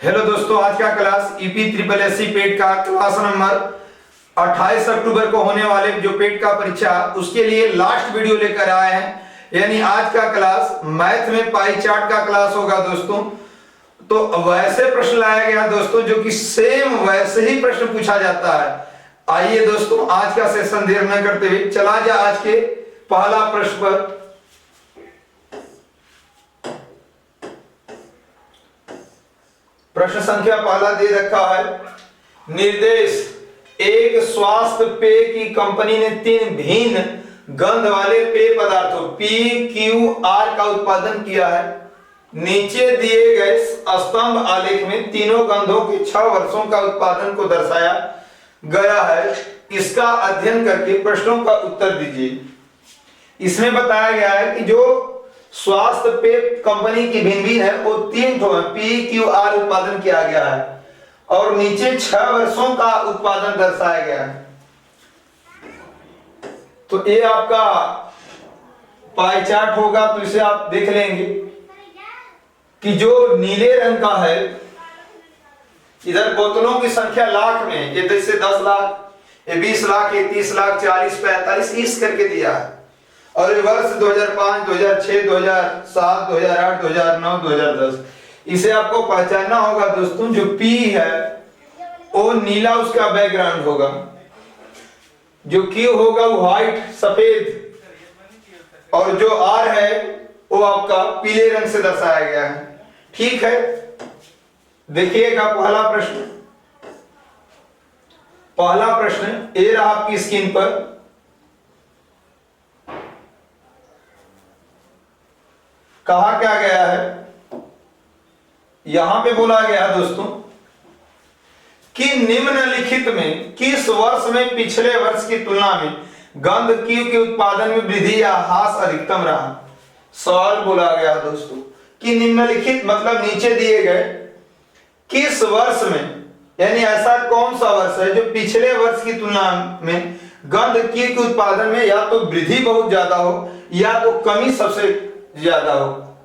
Hello दोस्तों, आज का क्लास ईपी ट्रिपल एससी पेट का क्लास नंबर 28 अक्टूबर को होने वाले जो पेट का परीक्षा उसके लिए लास्ट वीडियो लेकर आए हैं। यानी आज का क्लास मैथ में पाई चार्ट का क्लास होगा दोस्तों। तो वैसे प्रश्न लाया गया दोस्तों जो कि सेम वैसे ही प्रश्न पूछा जाता है। आइए दोस्तों, आज का सेशन देर न करते हुए चला जाए आज के पहला प्रश्न पर। प्रश्न संख्या पहला दे रखा है, निर्देश एक स्वास्थ्य पेय की कंपनी ने 3 भिन्न गंध वाले पेय पदार्थों PQR का उत्पादन किया है। नीचे दिए गए स्तंभ आलेख में तीनों गंधों के 6 वर्षों का उत्पादन को दर्शाया गया है। इसका अध्ययन करके प्रश्नों का उत्तर दीजिए। इसमें बताया गया है कि जो स्वास्थ्य पेय कंपनी की भिन्न है वो 3 ठो PQR उत्पादन किया गया है और नीचे 6 वर्षों का उत्पादन दर्शाया गया है। तो ये आपका पाई चार्ट होगा, तो इसे आप देख लेंगे कि जो नीले रंग का है इधर बोतलों की संख्या लाख में, ये जैसे 10 लाख, ये 20 लाख, ये 30 लाख, 40, 45 इस करके दिया है। और ये वर्ष 2005, 2006, 2007, 2008, 2009, 2010 इसे आपको पहचानना होगा दोस्तों। जो P है वो नीला उसका बैकग्राउंड होगा, जो Q होगा वो व्हाइट सफेद, और जो R है वो आपका पीले रंग से दर्शाया गया है। ठीक है, देखिएगा पहला प्रश्न ये रहा आपकी स्क्रीन पर। कहा क्या गया है, यहां पे बोला गया दोस्तों कि निम्नलिखित में किस वर्ष में पिछले वर्ष की तुलना में गंध Q के उत्पादन में वृद्धि या ह्रास अधिकतम रहा। सवाल बोला गया दोस्तों कि निम्नलिखित मतलब नीचे दिए गए किस वर्ष में, यानी ऐसा कौन सा वर्ष है जो पिछले वर्ष की तुलना में गंध Q के उत्पादन में या तो वृद्धि बहुत ज्यादा हो या तो कमी सबसे ज्यादा हो,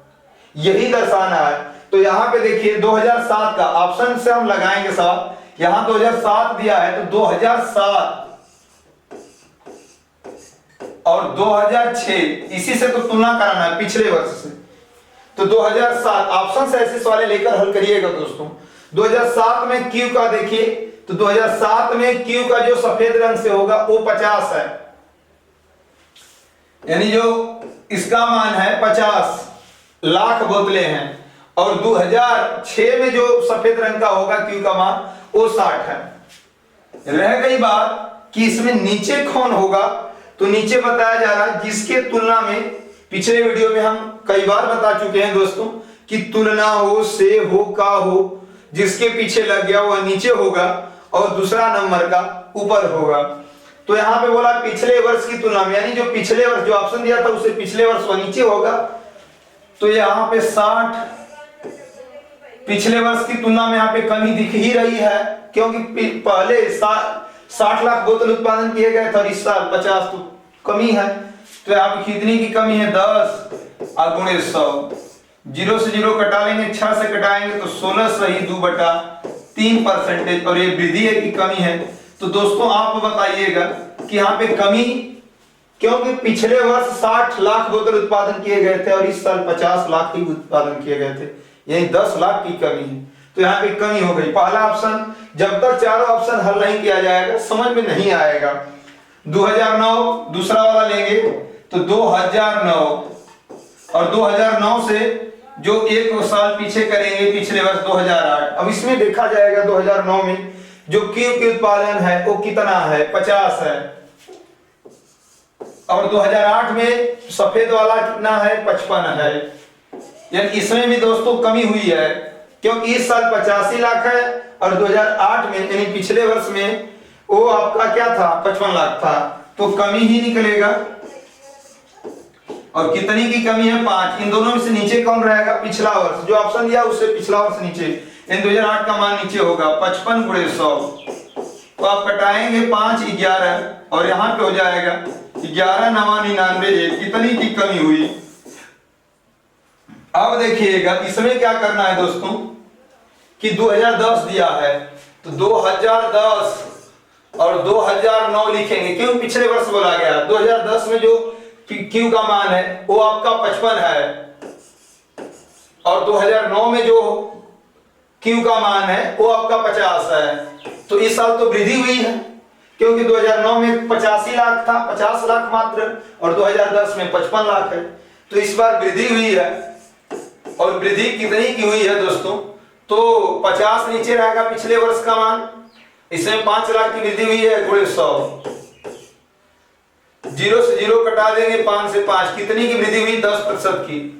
यही दर्शाना है। तो यहां पे देखिए 2007 का ऑप्शन से हम लगाएंगे साहब। यहां 2007 दिया है तो 2007 और 2006 इसी से तो तुलना कराना है पिछले वर्ष से। तो 2007 ऑप्शन से ऐसे सवाल लेकर हल करिएगा दोस्तों। 2007 में Q का देखिए, तो 2007 में Q का जो सफेद रंग से होगा वो 50 है, यानी जो इसका मान है 50 लाख बोतलें हैं। और 2006 में जो सफेद रंग का होगा Q का मान वो 60 है। रह गई बात कि इसमें नीचे कौन होगा, तो नीचे बताया जा रहा है जिसके तुलना में पिछले वीडियो में हम कई बार बता चुके हैं दोस्तों कि तुलना हो, से हो, का हो, जिसके पीछे लग गया वह नीचे होगा और दूसरा नंबर का ऊपर होगा। तो यहां पे बोला पिछले वर्ष की तुलना में, यानी जो पिछले वर्ष जो ऑप्शन दिया था उसे पिछले वर्ष वह नीचे होगा। तो यहां पे 60 पिछले वर्ष की तुलना में यहां पे कमी दिख ही रही है, क्योंकि पहले 60 लाख बोतल उत्पादन किए गए थे और इस साल 50, तो कमी है। तो यहाँ पे कितनी की कमी है, 10 और गुणे 100, 0 से 0 कटा लेंगे, 6 से कटाएंगे तो 16 सही 2/3% और ये वृद्धि है कि कमी है। तो दोस्तों आप बताइएगा कि यहाँ पे कमी, क्योंकि पिछले वर्ष 60 लाख बोतल उत्पादन किए गए थे और इस साल 50 लाख ही उत्पादन किए गए थे, यानी 10 लाख की कमी है। तो यहाँ पे कमी हो गई। पहला ऑप्शन, जब तक चारों ऑप्शन हल नहीं किया जाएगा समझ में नहीं आएगा। 2009 दूसरा वाला लेंगे तो 2009 और 2009 से जो एक साल पीछे करेंगे पिछले वर्ष 2008। अब इसमें देखा जाएगा 2009 में जो Q के उत्पादन है वो कितना है, 50 है। और 2008 में सफेद वाला कितना है, 55 है। यानी इसमें भी दोस्तों कमी हुई है, क्योंकि इस साल 85 लाख है और 2008 में यानी पिछले वर्ष में वो आपका क्या था, 55 लाख था। तो कमी ही निकलेगा। और कितनी की कमी है, 5। इन दोनों में से नीचे कौन रहेगा, पिछला वर्ष जो ऑप्शन दिया उससे पिछला वर्ष नीचे। इन 2008 का मान नीचे होगा 55 गुणे 100। तो आप कटाएंगे 5 11 और यहाँ पे हो जाएगा 11 9 99, कितनी की कमी हुई। अब देखिएगा इसमें क्या करना है दोस्तों कि 2010 दिया है, तो 2010 और 2009 लिखेंगे, क्यों पिछले वर्ष बोला गया। 2010 में जो Q का मान है वो आपका 55 है, और 2009 में जो Q का मान है वो आपका 50 है। तो इस साल तो वृद्धि हुई है, क्योंकि 2009 में 85 लाख था, 50 लाख मात्र, और 2010 में 55 लाख है। तो इस बार वृद्धि हुई है, और वृद्धि कितनी की हुई है दोस्तों, तो 50 नीचे रहेगा पिछले वर्ष का मान, इसमें 5 लाख की वृद्धि हुई है गुणे 100, 0 से 0 कटा देंगे, 5 से 5, कितनी की वृद्धि हुई, 10% की।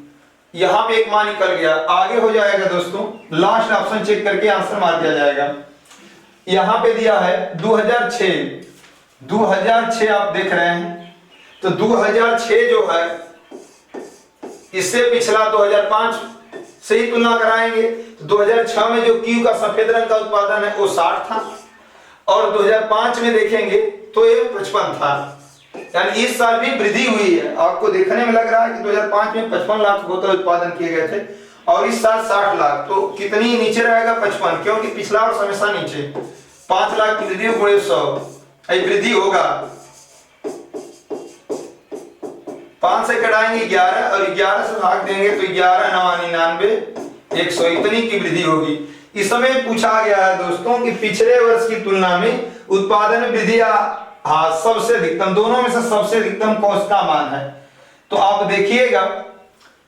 यहां पे एक मान निकल गया, आगे हो जाएगा दोस्तों, लास्ट ऑप्शन चेक करके आंसर मार दिया जाएगा। यहां पे दिया है 2006 आप देख रहे हैं, तो 2006 जो है इससे पिछला 2005 से ही तुलना कराएंगे। तो 2006 में जो Q का सफेद रंग का उत्पादन है वो 60 था, और 2005 में देखेंगे तो ये 55 था, यानी इस साल भी वृद्धि हुई है। आपको देखने में लग रहा है कि 2005 में 55 लाख बोतल उत्पादन किए गए थे, और इस साल 60 लाख, तो कितनी नीचे रहेगा, 55, क्योंकि पिछला वर्ष हमेशा नीचे। 5 लाख की वृद्धि गुणे 100, वृद्धि होगा, 5 से कटाएंगे 11, और 11 से भाग देंगे तो 11 9 99 100, इतनी की वृद्धि होगी। इस समय पूछा गया है दोस्तों कि पिछले वर्ष की तुलना में उत्पादन वृद्धि सबसे अधिकतम, दोनों में से सबसे अधिकतम कौन सा मान है। तो आप देखिएगा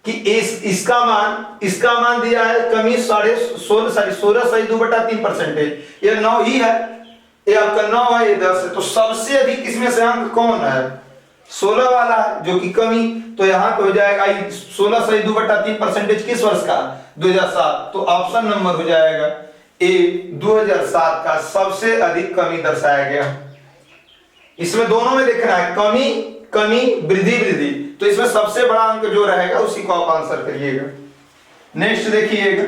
कि इसका मान दिया है कमी 16.2/3%, ये 9 ही है, ये आपका 9 है, ये 10 है। तो सबसे अधिक इसमें से अंक कौन है, 16 वाला है, जो कि कमी, तो यहाँ पे हो जाएगा 16.2/3% किस वर्ष का, 2007। तो ऑप्शन नंबर हो जाएगा ए, 2007 का सबसे अधिक कमी दर्शाया गया। इसमें दोनों में देखना है, कमी वृद्धि, तो इसमें सबसे बड़ा अंक जो रहेगा उसी को आप आंसर करिएगा। नेक्स्ट देखिएगा,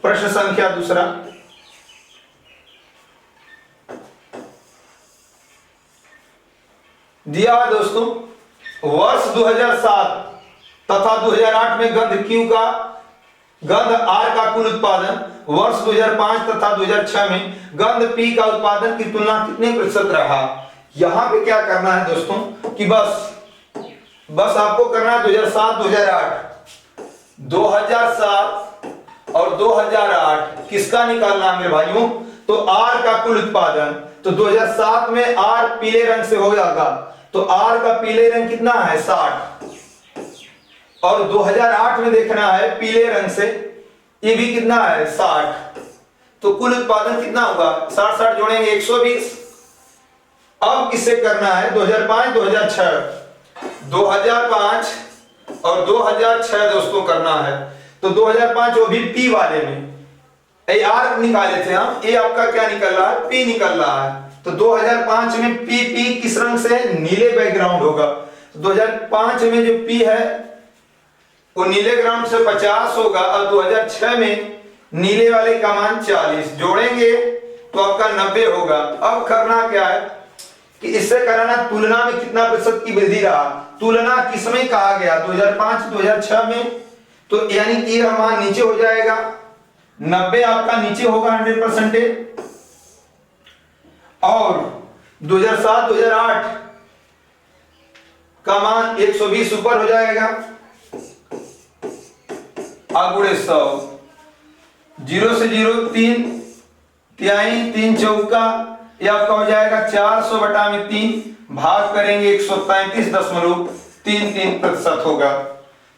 प्रश्न संख्या दूसरा, दिया है दोस्तों, वर्ष 2007 तथा 2008 में गंध R का कुल उत्पादन वर्ष 2005 तथा 2006 में गंध P का उत्पादन की तुलना कितने प्रतिशत रहा। यहां पे क्या करना है दोस्तों कि बस आपको करना है 2007 और 2008 किसका निकालना है मेरे भाइयों, तो R का कुल उत्पादन। तो 2007 में R पीले रंग से हो जाएगा, तो R का पीले रंग कितना है 60, और 2008 में देखना है पीले रंग से, ये भी कितना है 60, तो कुल उत्पादन कितना होगा, 60 जोड़ेंगे 120। अब किससे करना है, 2005 2005 और 2006 दोस्तों करना है। तो 2005 वो भी P वाले में R निकाले थे हम, ये आपका क्या निकल रहा है, P निकल रहा है। तो 2005 में P किस रंग से, नीले बैकग्राउंड होगा। तो 2005 में जो P है वो नीले ग्राउंड से 50 होगा, और 2006 में नीले वाले का मान 40, जोड़ेंगे तो आपका 90 होगा। अब करना क्या है कि इससे कराना तुलना में कितना प्रतिशत की वृद्धि रहा, तुलना किसमें कहा गया, 2005-2006 में, तो यानी कि यह मान नीचे हो जाएगा, 90 आपका नीचे होगा 100%, और 2007-2008 का मान 120 ऊपर हो जाएगा, गुणे 100, 0 से 0 3 तिहाई 3 चौका, यह आपका हो जाएगा 400/3, भाग करेंगे 135.33% होगा,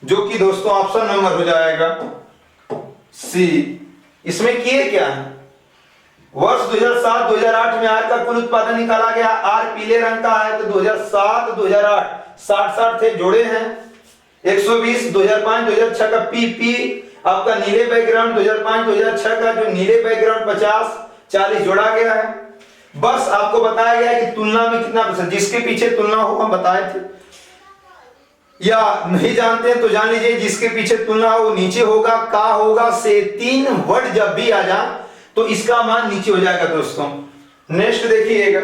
जो कि दोस्तों ऑप्शन नंबर हो जाएगा सी। इसमें किए क्या है, वर्ष 2007-2008 में R का कुल उत्पादन निकाला गया, R पीले रंग का है, तो 2007-2008 60 थे, जोड़े हैं 120, 2005-2006 का P आपका नीले बैकग्राउंड, 2005-2006 का जो नीले बैकग्राउंड 50-40 जोड़ा गया है। बस आपको बताया गया कि तुलना में कितना प्रतिशत, जिसके पीछे तुलना हो हम बताए थे, या नहीं जानते हैं तो जान लीजिए, जिसके पीछे तुलना हो वो नीचे होगा, का होगा से 3 वर्ड जब भी आ जाए तो इसका मान नीचे हो जाएगा दोस्तों। नेक्स्ट देखिएगा,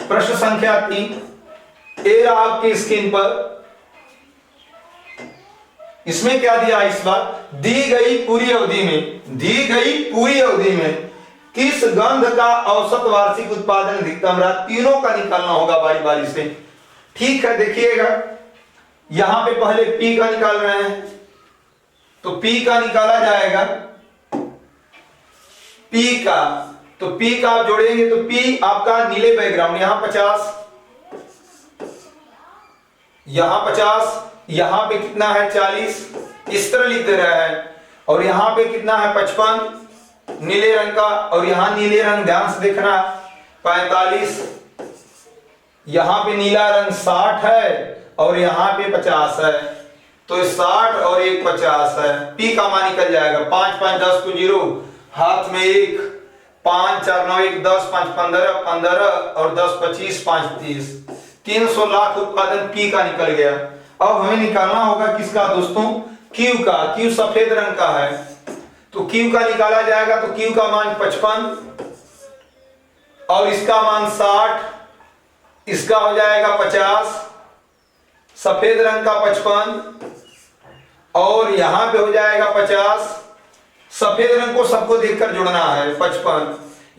प्रश्न संख्या 3, ए आपकी स्क्रीन पर, इसमें क्या दिया इस बार, दी गई पूरी अवधि में किस गंध का औसत वार्षिक उत्पादन अधिकतम रहा, तीनों का निकालना होगा बारी बारी से। ठीक है, देखिएगा यहां पे पहले पी का निकाल रहे हैं, तो पी का निकाला जाएगा, पी का, तो पी का आप जोड़ेंगे तो पी आपका नीले बैकग्राउंड, यहां 50, यहां 50, यहां पे कितना है 40, इस तरह लिख दे रहा है, और यहां पे कितना है 55 नीले रंग का, और यहां नीले रंग ध्यान से देखना 45, यहां पे नीला रंग 60 है और यहां पे 50 है, तो 60 और 1 50 है। पी का मान निकल जाएगा 5 5 10 को 0, हाथ में 1, 5 4 9 1 10 5 15 15 और 10 25 5 30, 300 लाख उत्पादन पी का निकल गया। अब हमें निकालना होगा किसका दोस्तों, क्यू का। क्यू सफेद रंग का है, तो क्यू का निकाला जाएगा, तो क्यू का मान 55 और इसका मान 60, इसका हो जाएगा 50, सफेद रंग का 55 और यहां पे हो जाएगा 50, सफेद रंग को सबको देखकर जोड़ना है 55,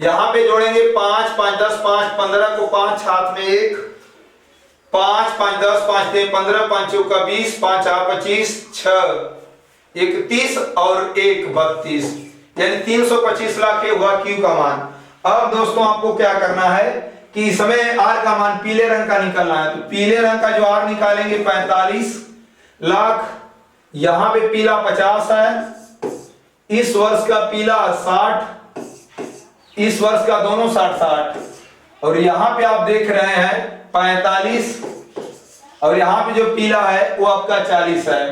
यहां पे जोड़ेंगे 5 5 10 5 15 को 5 हाथ में 1, 5 5 10 5 3 15 5 चौक का 20 5 4 25 6 31 और 1 32, यानी 325 लाख ये हुआ क्यू का मान। अब दोस्तों आपको क्या करना है कि इस समय आर का मान पीले रंग का निकालना है, तो पीले रंग का जो आर निकालेंगे 45 लाख, यहां पे पीला 50 है, इस वर्ष का पीला 60, इस वर्ष का दोनों 60 60, और यहां पे आप देख रहे हैं 45 और यहां पे जो पीला है वो आपका 40 है,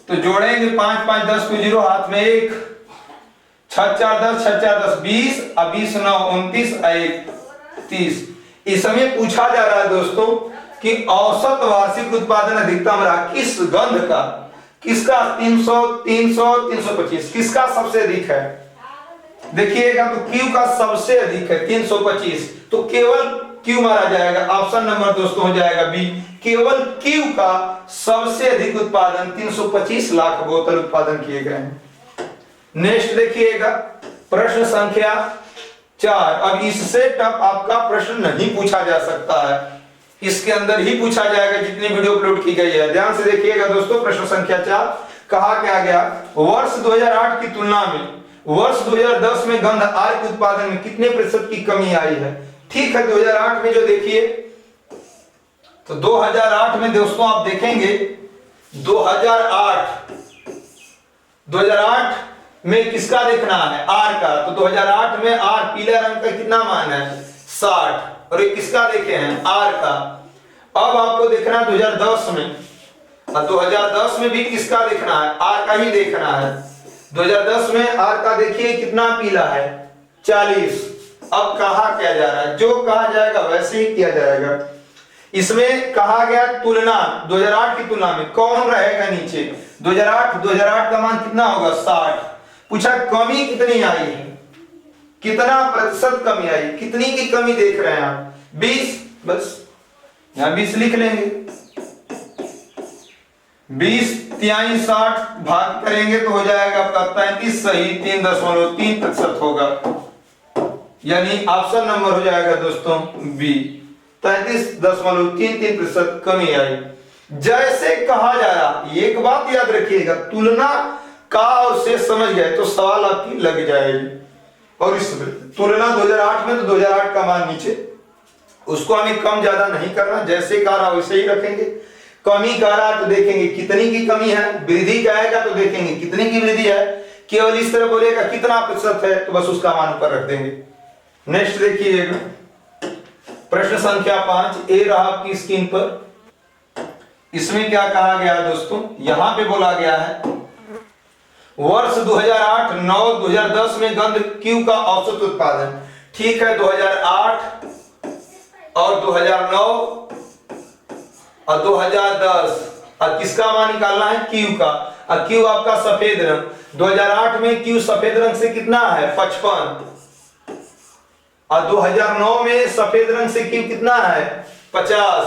तो जोड़ेंगे 5 5 10 को 0, हाथ में 1, 6 4 10 6 4 10 20 और 20 9 29 1 30। इस समय पूछा जा रहा है दोस्तों कि औसत वार्षिक उत्पादन अधिकतम रहा किस गंध का, किसका 300 300 325, किसका सबसे अधिक है, देखिएगा तो क्यू का सबसे अधिक है 325, तो केवल क्यू मारा जाएगा, ऑप्शन नंबर दोस्तों हो जाएगा बी, केवल क्यू का सबसे अधिक उत्पादन 325 लाख बोतल उत्पादन किए गए हैं। नेक्स्ट देखिएगा प्रश्न संख्या 4। अब इससे टफ आपका प्रश्न नहीं पूछा जा सकता है, इसके अंदर ही पूछा जाएगा जितनी वीडियो अपलोड की गई है। ध्यान से देखिएगा दोस्तों, प्रश्न संख्या 4 कहा क्या गया, वर्ष 2008 की तुलना में वर्ष 2010 में गंध आर के उत्पादन में कितने प्रतिशत की कमी आई है। ठीक है, 2008 में जो देखिए तो 2008 में दोस्तों आप देखेंगे 2008 में किसका देखना है, आर का, तो 2008 में आर पीला रंग का कितना मान है 60, और ये किसका देखे हैं आर का। अब आपको देखना है 2010 में, और 2010 में भी किसका देखना है, आर का ही देखना है। 2010 में आर का देखिए कितना पीला है 40। अब कहा क्या जा रहा है, जो कहा जाएगा वैसे ही किया जाएगा। इसमें कहा गया तुलना 2008 की तुलना में कौन रहेगा नीचे, 2008 का मान कितना होगा 60। पूछा कमी कितनी आई है, कितना प्रतिशत कमी आई, कितनी की कमी देख रहे हैं आप 20, बस यहां 20 लिख लेंगे, 20 तिहाई 60 भाग करेंगे तो हो जाएगा आपका 35 सही 3.3% होगा, यानी ऑप्शन नंबर हो जाएगा दोस्तों बी, 33.33% कमी आई। जैसे कहा जा रहा, एक बात याद रखिएगा, तुलना का और से समझ गए तो सवाल आपकी लग जाएगी। और इस तुलना 2008 में तो 2008 का मान नीचे, उसको हमें कम ज्यादा नहीं करना, जैसे कह रहा वैसे ही रखेंगे। कमी कह रहा तो देखेंगे कितनी की कमी है, वृद्धि कहेगा तो देखेंगे कितनी की वृद्धि है, केवल इस तरह बोलेगा कितना प्रतिशत है तो बस उसका मान ऊपर रख देंगे। नेक्स्ट देखिएगा प्रश्न संख्या 5 ए रहा आपकी स्क्रीन पर। इसमें क्या कहा गया दोस्तों, यहां पे बोला गया है वर्ष 2008 9 2010 में गंध क्यू का औसत उत्पादन। ठीक है, 2008 और 2009 और 2010 और किसका मान निकालना है क्यू का, और क्यू आपका सफेद रंग। 2008 में क्यू सफेद रंग से कितना है 55, और 2009 में सफेद रंग से क्यू कितना है 50,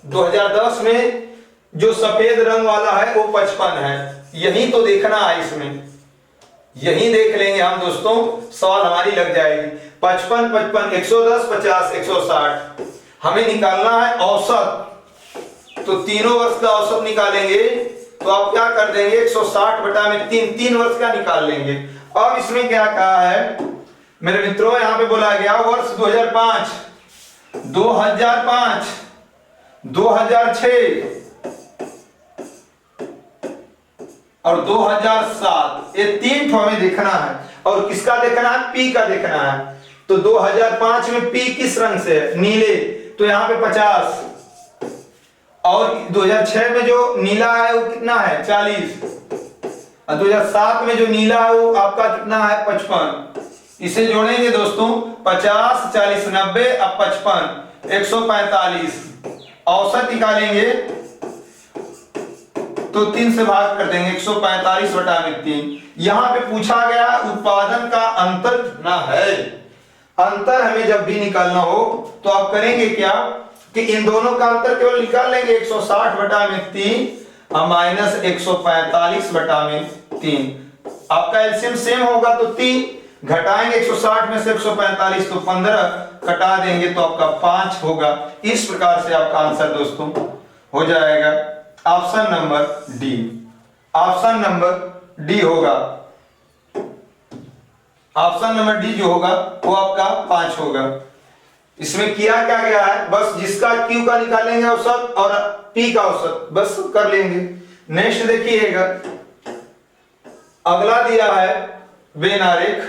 2010 में जो सफेद रंग वाला है वो 55 है। यही तो देखना है इसमें, यही देख लेंगे हम दोस्तों, सवाल हमारी लग जाएगी। 55, 55, 110, 50, 160 हमें निकालना है औसत। तो तीनों वर्ष का औसत निकालेंगे तो आप क्या कर देंगे, 160 बटा में 3, 3 वर्ष का निकाल लेंगे। अब इसमें क्या कहा है मेरे मित्रों, यहां पे बोला गया वर्ष 2005, 2005, 2006 और 2007, ये 3 हमें देखना है। और किसका देखना है, पी का देखना है। तो 2005 में पी किस रंग से है, नीले, तो यहाँ पे 50। और 2006 में जो नीला है वो कितना है, 40। और 2007 में जो नीला है वो आपका कितना है, 55। इसे जोड़ेंगे दोस्तों, 50, 40, 90, अब 55, 145। औसत निकालेंगे तो 3 से भाग कर देंगे, 145 बटा में 3। यहां पे पूछा गया उत्पादन का अंतर कितना है। अंतर हमें जब भी निकालना हो तो आप करेंगे क्या कि इन दोनों का अंतर केवल निकाल लेंगे, 160 बटा में 3 और माइनस 145 बटा में 3। आपका एलसीएम सेम होगा तो 3 घटाएंगे 160 में से 145 तो 15 कटा देंगे तो आपका 5 होगा। इस प्रकार से आपका आंसर दोस्तों हो जाएगा option number D. Option number D होगा, ऑप्शन नंबर डी जो होगा वो आपका 5 होगा। इसमें किया क्या गया है, बस जिसका क्यू का निकालेंगे औसत और पी का औसत बस कर लेंगे। नेक्स्ट देखिएगा, अगला दिया है वेन आरेख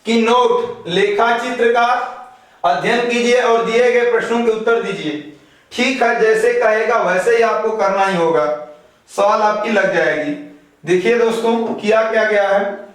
कि नोट लेखा चित्र का अध्ययन कीजिए और दिए गए प्रश्नों के उत्तर दीजिए। ठीक है, जैसे कहेगा वैसे ही आपको करना ही होगा, सवाल आपकी लग जाएगी। देखिए दोस्तों किया क्या गया है,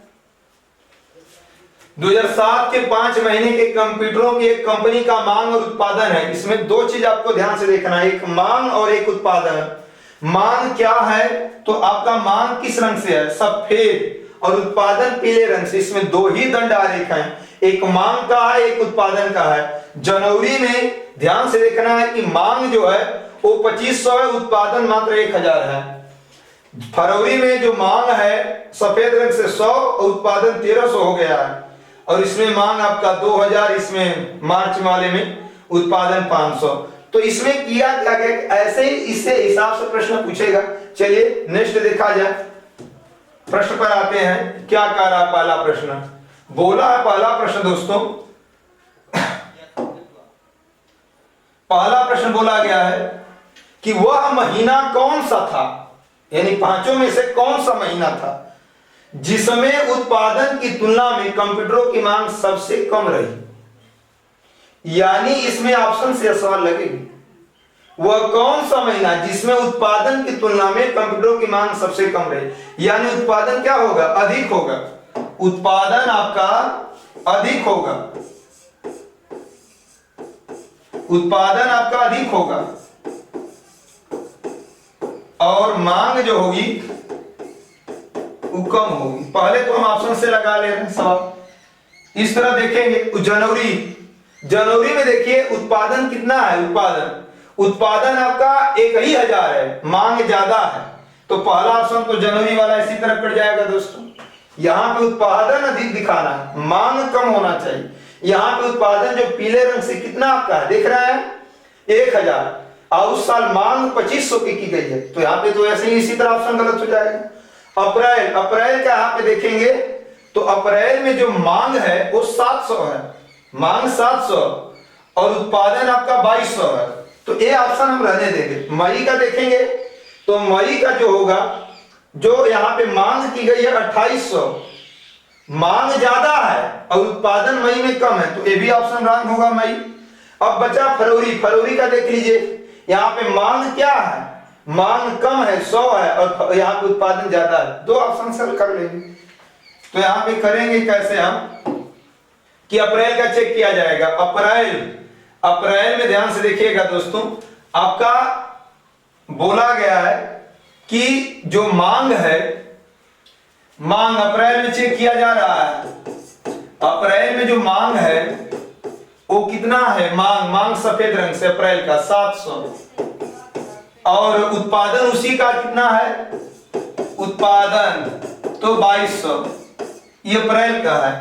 2007 के 5 महीने के कंप्यूटरों की एक कंपनी का मांग और उत्पादन है। इसमें 2 चीज आपको ध्यान से देखना है, एक मांग और एक उत्पादन। मांग क्या है तो आपका मांग किस रंग से है, सफेद, और उत्पादन पीले रंग से। इसमें 2 ही दंड आरेख हैं, एक मांग का है एक उत्पादन का है। जनवरी में ध्यान से देखना है कि मांग जो है वो 2500 है, उत्पादन मात्र 1000 है। फरवरी में जो मांग है सफेद रंग से 100 और उत्पादन 1300 हो गया है। और इसमें मांग आपका 2000, इसमें मार्च वाले में उत्पादन 500। तो इसमें किया क्या गया, ऐसे ही इससे हिसाब से प्रश्न पूछेगा। चलिए नेक्स्ट देखा जाए, प्रश्न पर आते हैं। क्या कह रहा पहला प्रश्न, बोला है पहला प्रश्न दोस्तों, पहला प्रश्न बोला गया है कि वह महीना कौन सा था, यानी 5 में से कौन सा महीना था जिसमें उत्पादन की तुलना में कंप्यूटरों की मांग सबसे कम रही। यानी इसमें ऑप्शन से सवाल लगेगी, वह कौन सा महीना जिसमें उत्पादन की तुलना में कंप्यूटरों की मांग सबसे कम रही। यानी उत्पादन क्या होगा, अधिक होगा, उत्पादन आपका अधिक होगा, उत्पादन आपका अधिक होगा और मांग जो होगी वो कम होगी। पहले तो हम ऑप्शन से लगा ले रहे हैं सवाल। इस तरह देखेंगे जनवरी में देखिए उत्पादन कितना है, उत्पादन आपका 1000 है, मांग ज्यादा है, तो पहला ऑप्शन तो जनवरी वाला इसी तरह कट जाएगा दोस्तों। यहाँ पे उत्पादन अधिक दिखाना है, मांग कम होना चाहिए। यहाँ पे उत्पादन जो पीले रंग से कितना आपका है देख रहे हैं 1000, और उस साल मांग 2500 की गई है, तो यहाँ पे तो ऐसे ही इसी तरह ऑप्शन गलत हो जाएगा। अप्रैल का यहाँ पे देखेंगे तो अप्रैल में जो मांग है वो 700 है, मांग 700 और उत्पादन आपका 2200 है, तो ये ऑप्शन हम रहने देंगे। मई का देखेंगे तो मई का जो होगा, जो यहाँ पे मांग की गई है 2800, मांग ज्यादा है और उत्पादन मई में कम है, तो ये भी ऑप्शन रॉन्ग होगा मई। अब बचा फरवरी का देख लीजिए, यहाँ पे मांग क्या है, मांग कम है 100 है और यहाँ पे उत्पादन ज्यादा है, 2 ऑप्शन सेलेक्ट कर लेंगे। तो यहाँ पे करेंगे कैसे हम कि अप्रैल का चेक किया जाएगा। अप्रैल में ध्यान से देखिएगा दोस्तों, आपका बोला गया है कि जो मांग है, मांग अप्रैल में चेक किया जा रहा है। अप्रैल में जो मांग है वो कितना है, मांग सफेद रंग से अप्रैल का 700 और उत्पादन उसी का कितना है, उत्पादन तो 2200, ये अप्रैल का है।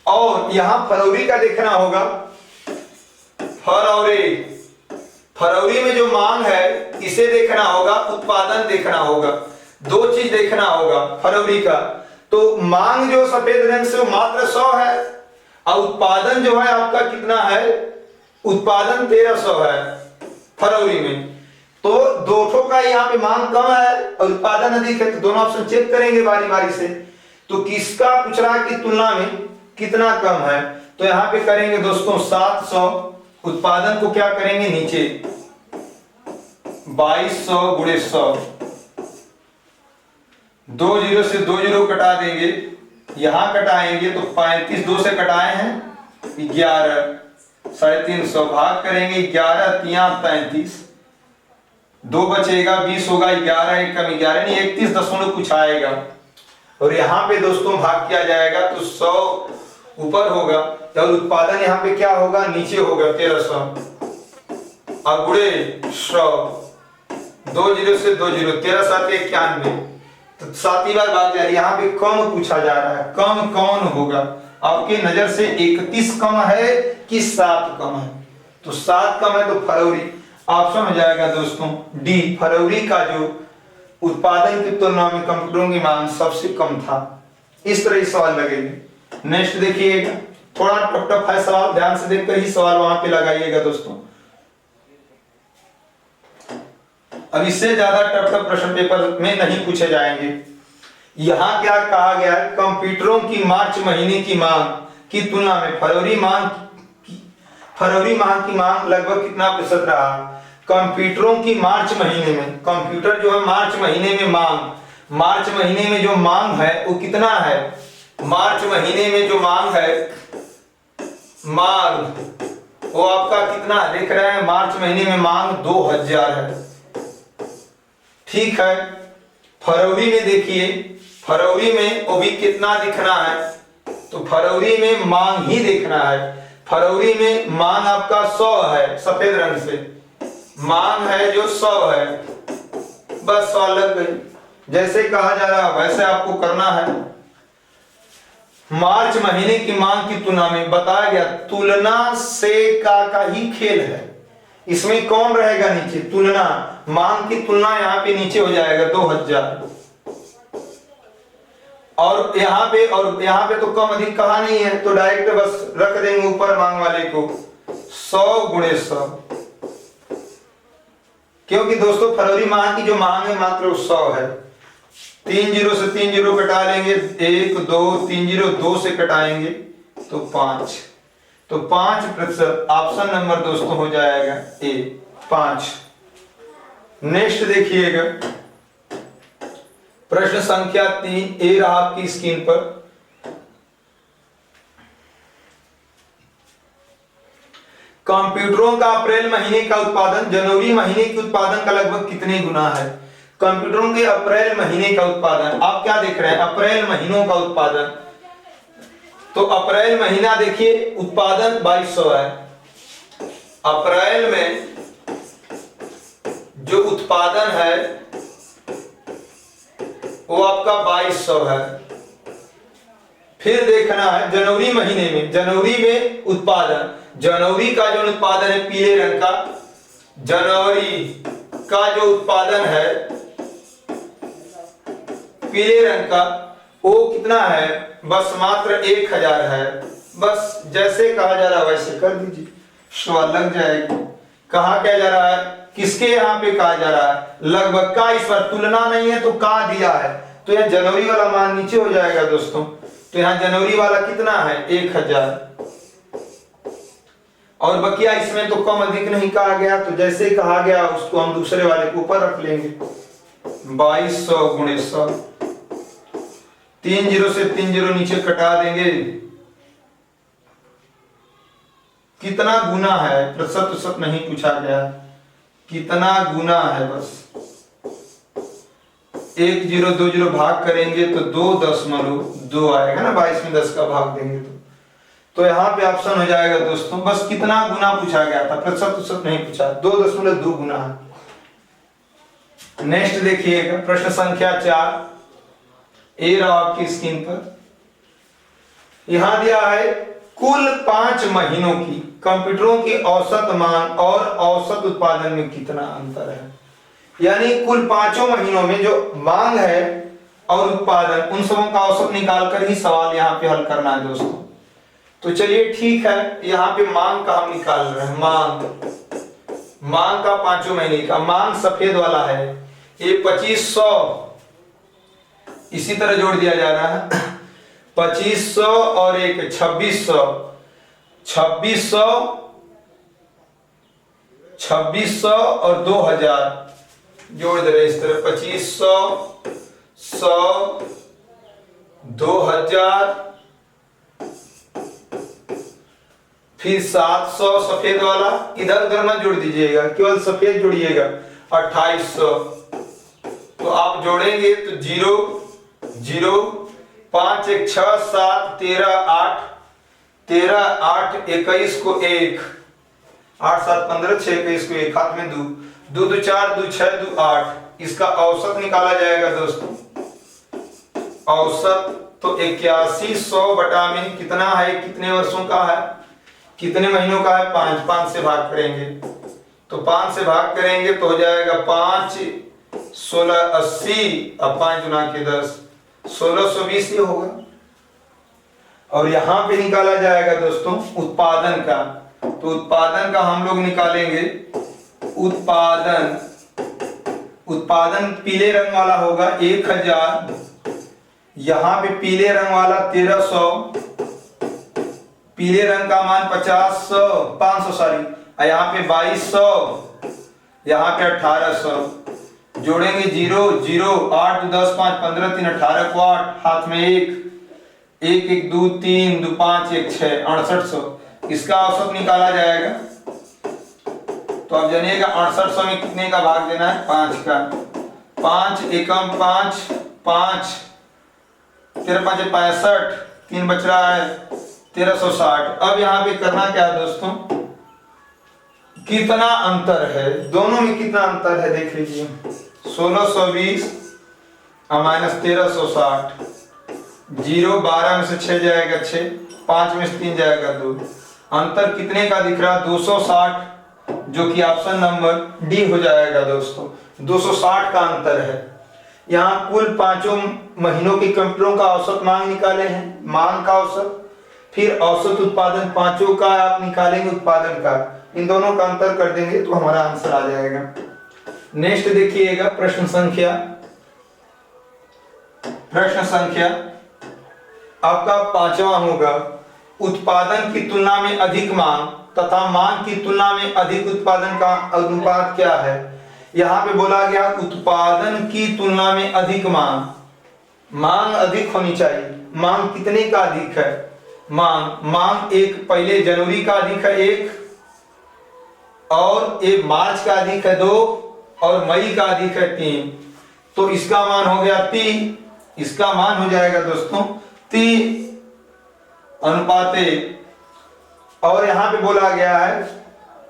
और यहां फरवरी का देखना होगा, फरवरी में जो मांग है इसे देखना होगा, उत्पादन देखना होगा, दो चीज देखना होगा फरवरी का। तो मांग जो सफेद रंग से मात्र 100 है और उत्पादन जो है आपका कितना है, उत्पादन 1300 है फरवरी में। तो दोनों का यहाँ पे मांग कम है और उत्पादन अधिक है, तो दोनों ऑप्शन चेक करेंगे बारी बारी से। तो किसका पूछ रहा है कि तुलना में कितना कम है, तो यहाँ पे करेंगे दोस्तों 700, उत्पादन को क्या करेंगे नीचे 2200 गुणे 100, 2 0 से 2 0 कटा देंगे, यहां कटाएंगे तो 35 2 से कटाए हैं 11, 350 भाग करेंगे 11 3 35, 2 बचेगा 20 होगा, 11 1 कम 11 नहीं 31 दशमलव कुछ आएगा। और यहाँ पे दोस्तों भाग किया जाएगा तो 100 ऊपर होगा और उत्पादन यहाँ पे क्या होगा, नीचे होगा 1300 और गुणे 100, 2 0 से 2 0, 13 7 91, तो 7 बार भाग जा रही है। यहाँ पे कम पूछा जा रहा है, कम कौन होगा आपके नजर से, 31 कम है कि 7 कम है, तो 7 कम है तो फरवरी ऑप्शन हो जाएगा दोस्तों डी, फरवरी का जो उत्पादन की तुलना में कंप्यूटरों की मांग सबसे कम था। इस तरह सवाल लगेंगे। नेक्स्ट देखिएगा, थोड़ा टफ टफ है सवाल, ध्यान से देखकर ही सवाल वहां पे लगाइएगा दोस्तों। अब इससे ज्यादा टफ टफ प्रश्न पेपर में नहीं पूछे जाएंगे। यहां क्या कहा गया है, कंप्यूटरों की मार्च महीने की मांग की तुलना में फरवरी माह की मांग लगभग कितना प्रतिशत रहा। कंप्यूटरों की मार्च महीने में, कंप्यूटर जो है मार्च महीने में मार्च महीने में जो मांग है वो कितना है, मार्च महीने में जो मांग है, मांग वो आपका कितना देख रहे हैं, मार्च महीने में मांग 2000 है, ठीक है। फरवरी में देखिए, फरवरी में वो भी कितना दिखना है, तो फरवरी में मांग ही देखना है। फरवरी में मांग आपका 100 है, सफेद रंग से मांग है जो 100 है, बस 100 लग गई। जैसे कहा जा रहा है वैसे आपको करना है। मार्च महीने की मांग की तुलना में बताया गया, तुलना से का ही खेल है, इसमें कौन रहेगा नीचे, तुलना, मांग की तुलना यहाँ पे नीचे हो जाएगा 2000, और यहाँ पे तो कम अधिक कहा नहीं है, तो डायरेक्ट बस रख देंगे ऊपर मांग वाले को 100 गुणे 100, क्योंकि दोस्तों फरवरी माह की जो मांग है मात्र 100 है। 3 0 से 3 0 कटा लेंगे, 1 2 3 0, 2 से कटाएंगे तो 5, तो 5% ऑप्शन नंबर दोस्तों हो जाएगा ए 5। नेक्स्ट देखिएगा, प्रश्न संख्या 3 ए रहा आपकी स्क्रीन पर। कंप्यूटरों का अप्रैल महीने का उत्पादन जनवरी महीने के उत्पादन का लगभग कितने गुना है। कंप्यूटरों के अप्रैल महीने का उत्पादन, आप क्या देख रहे हैं, अप्रैल महीनों का उत्पादन, तो अप्रैल महीना देखिए उत्पादन 2200 है, अप्रैल में जो उत्पादन है वो आपका 2200 है। फिर देखना है जनवरी महीने में, जनवरी में उत्पादन, जनवरी का जो उत्पादन है पीले रंग का, जनवरी का जो उत्पादन है पीले रंग का वो कितना है, बस मात्र 1000 है। बस जैसे कहा जा रहा है वैसे कर दीजिए, सवाल लग जाएगी। कहा क्या जा रहा है, किसके यहाँ पे कहा जा रहा है, लगभग का, इस पर तुलना नहीं है तो का दिया है, तो यह जनवरी वाला मान नीचे हो जाएगा दोस्तों, तो यहाँ जनवरी वाला कितना है 1000, और बकिया इसमें तो कम अधिक नहीं कहा गया, तो जैसे कहा गया उसको हम दूसरे वाले को ऊपर रख लेंगे 2200 गुणे 100, 3 0 से 3 0 नीचे कटा देंगे, कितना गुना है, प्रतिशत नहीं पूछा गया, कितना गुना है, बस 1 0 2 0 भाग करेंगे तो 2.2 आएगा ना, 22 में 10 का भाग देंगे तो यहाँ पे ऑप्शन हो जाएगा दोस्तों, बस कितना गुना पूछा गया था, प्रतिशत नहीं पूछा, 2.2 गुना है। नेक्स्ट देखिएगा प्रश्न संख्या 4, ये रहा आपकी स्क्रीन पर। यहां दिया है कुल 5 महीनों की कंप्यूटरों की औसत मांग और औसत उत्पादन में कितना अंतर है। यानी कुल 5 महीनों में जो मांग है और उत्पादन, उन सबों का औसत निकालकर ही सवाल यहाँ पे हल करना है दोस्तों। तो चलिए ठीक है, यहाँ पे मांग का हम निकाल रहे हैं। मांग का 5 महीने का मांग सफेद वाला है, ये 2500 इसी तरह जोड़ दिया जा रहा है। 2500 और एक 2600, 2600 और 2000 जोड़ दे रहे इस तरह। 2500, 100, 2000, फिर 700 सफेद वाला, इधर उधर मत जोड़ दीजिएगा, केवल सफेद जोड़िएगा। 2800, तो आप जोड़ेंगे तो 0 0, 5 1 6 7 13 8, 13 8 21 को 1, 8 7 15 6 21 को 1, हाथ में 2 2 2 4 2 6 2 8। इसका औसत निकाला जाएगा दोस्तों। औसत तो 8100 बटा में कितना है, कितने वर्षों का है, कितने महीनों का है, 5। 5 से भाग करेंगे तो 5 से भाग करेंगे तो हो जाएगा 5 16 80 और 5 गुना के 10, 1620 ये होगा। और यहां पे निकाला जाएगा दोस्तों उत्पादन का। तो उत्पादन का हम लोग निकालेंगे। उत्पादन पीले रंग वाला होगा 1000, यहां पे पीले रंग वाला 1300, पीले रंग का मान 500 सॉरी, यहाँ पे 2200, यहाँ पे 1800। जोड़ेंगे 0 0, 8 2 10 5 15 3 18 को 8, हाथ में 1 1 1 2 3 2 5 1 6, 6800। इसका औसत निकाला जाएगा। तो आप जानिएगा 6800 में कितने का भाग देना है, 5 का। 5 एकम 5 5, 13 5 65, 3 बच रहा है 1360। अब यहाँ पे करना क्या है दोस्तों, कितना अंतर है दोनों में, कितना अंतर है देख लीजिए। 1620 माइनस 1360, 0 12 में से 6 जाएगा 6, 5 में से 3 जाएगा 2। अंतर कितने का दिख रहा है, 260, जो कि ऑप्शन नंबर डी हो जाएगा दोस्तों। 260 का अंतर है। यहाँ कुल 5 महीनों के कंप्यूटरों का औसत मांग निकाले हैं, मांग का औसत, फिर औसत उत्पादन 5 का आप निकालेंगे उत्पादन का, इन दोनों का अंतर कर देंगे तो हमारा आंसर आ जाएगा। नेक्स्ट देखिएगा प्रश्न संख्या आपका 5वां होगा। उत्पादन की तुलना में अधिक मांग तथा मांग की तुलना में अधिक उत्पादन का अनुपात क्या है। यहाँ पे बोला गया उत्पादन की तुलना में अधिक मांग अधिक होनी चाहिए। मांग कितने का अधिक है, मांग एक पहले जनवरी का अधिक है 1, और एक मार्च का अधिक है 2, और मई का अधिक है 3। तो इसका मान हो गया 3, इसका मान हो जाएगा दोस्तों 3 अनुपात 1। और यहाँ पे बोला गया है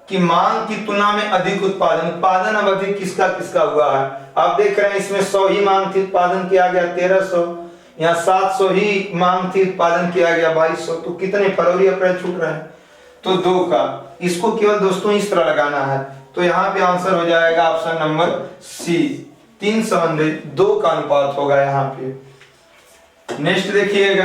कि मांग की तुलना में अधिक उत्पादन अब अधिक किसका किसका हुआ है। आप देख रहे हैं इसमें 100 ही मांग थी, उत्पादन किया गया 1300, यहाँ 700 ही मांग थी, उत्पादन किया गया 2200। तो कितने फरवरी अप्रैल छूट रहे हैं, तो 2 का। इसको केवल दोस्तों इस तरह लगाना है। तो यहाँ पे आंसर हो जाएगा ऑप्शन नंबर सी, 3 संबंधित 2 का अनुपात होगा यहाँ पे। नेक्स्ट देखिएगा